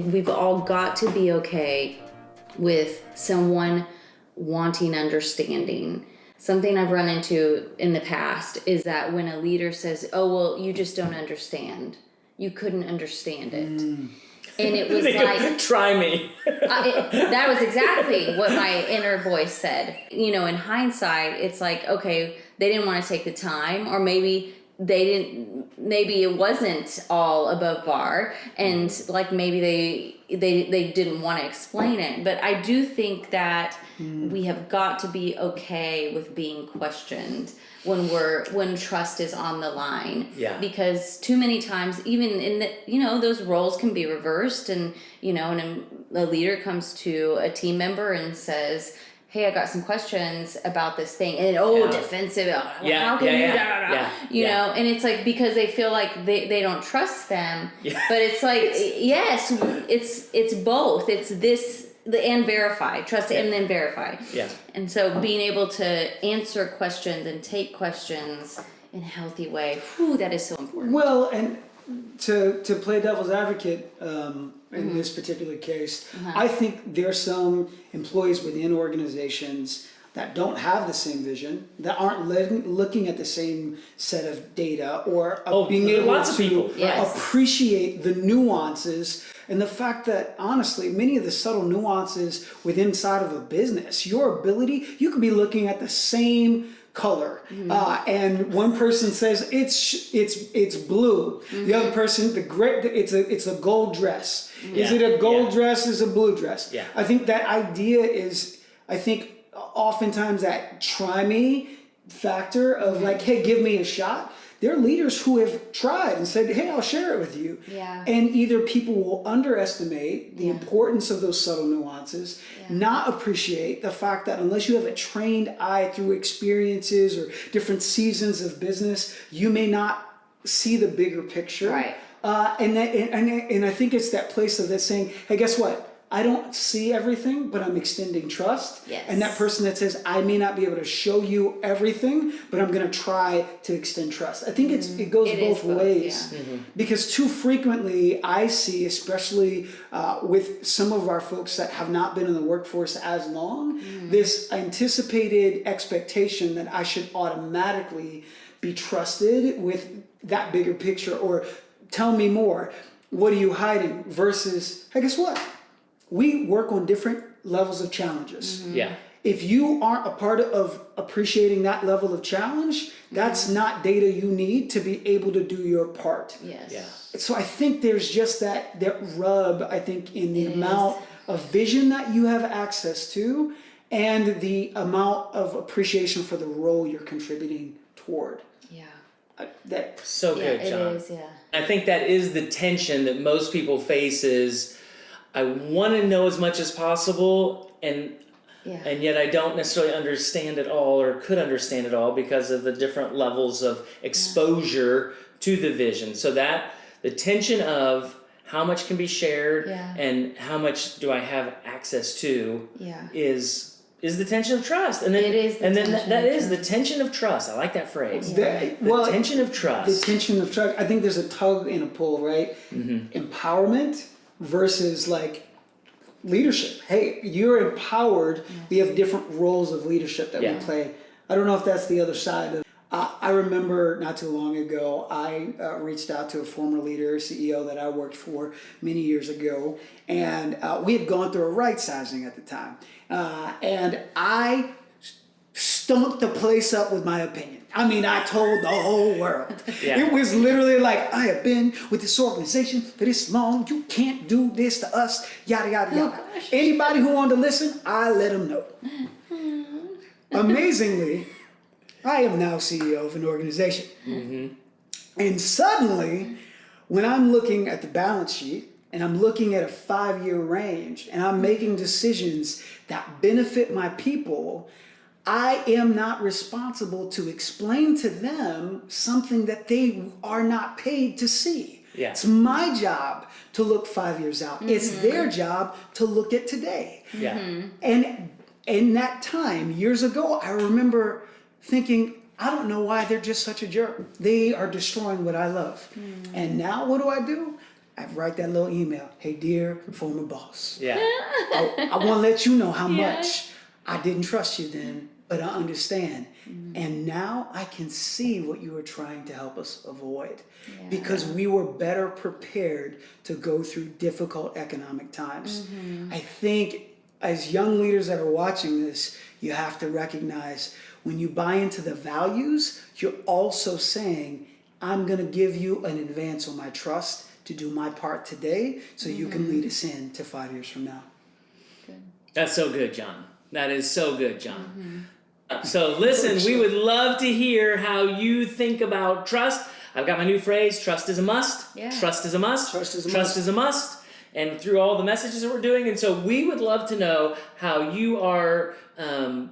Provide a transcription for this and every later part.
We've all got to be okay with someone wanting understanding. Something I've run into in the past is that when a leader says, "Oh, well, you just don't understand. You couldn't understand it." And it was like, try me. that was exactly what my inner voice said. You know, in hindsight, it's like, okay, they didn't want to take the time, or maybe maybe it wasn't all above bar, and like maybe they didn't want to explain it. But I do think that we have got to be okay with being questioned when trust is on the line. Yeah. Because too many times, even in the, those roles can be reversed, and and a leader comes to a team member and says, "Hey, I got some questions about this thing," and defensive. How can you? And it's like, because they feel like they don't trust them. Yeah. But it's like, yes, it's both. It's this and verify, trust and then verify. Yeah. And so being able to answer questions and take questions in a healthy way, that is so important. Well, and to play devil's advocate in this particular case, I think there's some employees within organizations that don't have the same vision, that aren't looking at the same set of data, or being able to appreciate the nuances, and the fact that, honestly, many of the subtle nuances within inside of a business, your ability, you could be looking at the same color, and one person says it's blue. The other person, it's a gold dress. Is it a gold dress? Is it a blue dress? Yeah. I think that idea is, oftentimes that try me factor of like, hey, give me a shot. There are leaders who have tried and said, hey, I'll share it with you. Yeah. And either people will underestimate the importance of those subtle nuances, not appreciate the fact that unless you have a trained eye through experiences or different seasons of business, you may not see the bigger picture. Right. And I think it's that place of that saying, hey, guess what? I don't see everything, but I'm extending trust. Yes. And that person that says, I may not be able to show you everything, but I'm going to try to extend trust. I think it goes both ways. Yeah. Because too frequently I see, especially with some of our folks that have not been in the workforce as long, this anticipated expectation that I should automatically be trusted with that bigger picture, or tell me more. What are you hiding? Versus, hey, guess what? We work on different levels of challenges. Yeah. If you aren't a part of appreciating that level of challenge, that's not data you need to be able to do your part. Yes. Yeah. So I think there's just that rub, I think, in the amount of vision that you have access to, and the amount of appreciation for the role you're contributing toward. Yeah. So good, John. It is, I think that is the tension that most people face is, I want to know as much as possible, and yet I don't necessarily understand it all, or could understand it all, because of the different levels of exposure to the vision. So that the tension of how much can be shared and how much do I have access to is the tension of trust. And then it is that is the tension of trust. I like that phrase. The tension of trust. The tension of trust. I think there's a tug and a pull, right? Empowerment versus like leadership. Hey, you're empowered. We have different roles of leadership that we play. I don't know if that's the other side of. I remember not too long ago, I reached out to a former leader, CEO that I worked for many years ago, and we had gone through a right sizing at the time, and I stumped the place up with my opinion. I mean, I told the whole world. It was literally like, I have been with this organization for this long. You can't do this to us, yada, yada, yada. Anybody who wanted to listen, I let them know. Amazingly, I am now CEO of an organization. And suddenly, when I'm looking at the balance sheet, and I'm looking at a 5-year range, and I'm making decisions that benefit my people, I am not responsible to explain to them something that they are not paid to see. Yeah. It's my job to look 5 years out. It's their job to look at today. And in that time, years ago, I remember thinking, I don't know why they're just such a jerk. They are destroying what I love. And now what do? I write that little email. Hey, dear former boss. Yeah. I want to let you know how Yeah. much I didn't trust you then, but I understand. And now I can see what you were trying to help us avoid because we were better prepared to go through difficult economic times. I think as young leaders that are watching this, you have to recognize when you buy into the values, you're also saying, I'm going to give you an advance on my trust to do my part today so you can lead us into 5 years from now. That's so good, John. That is so good, John. So listen, we would love to hear how you think about trust. I've got my new phrase, trust is a must. Yeah. Trust is a must. Trust is a Trust must. is a must. And through all the messages that we're doing. And so we would love to know how you are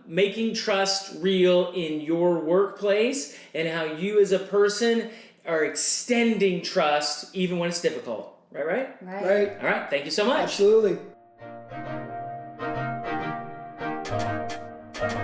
making trust real in your workplace and how you as a person are extending trust even when it's difficult. Right? Right? All right. Thank you so much. Absolutely.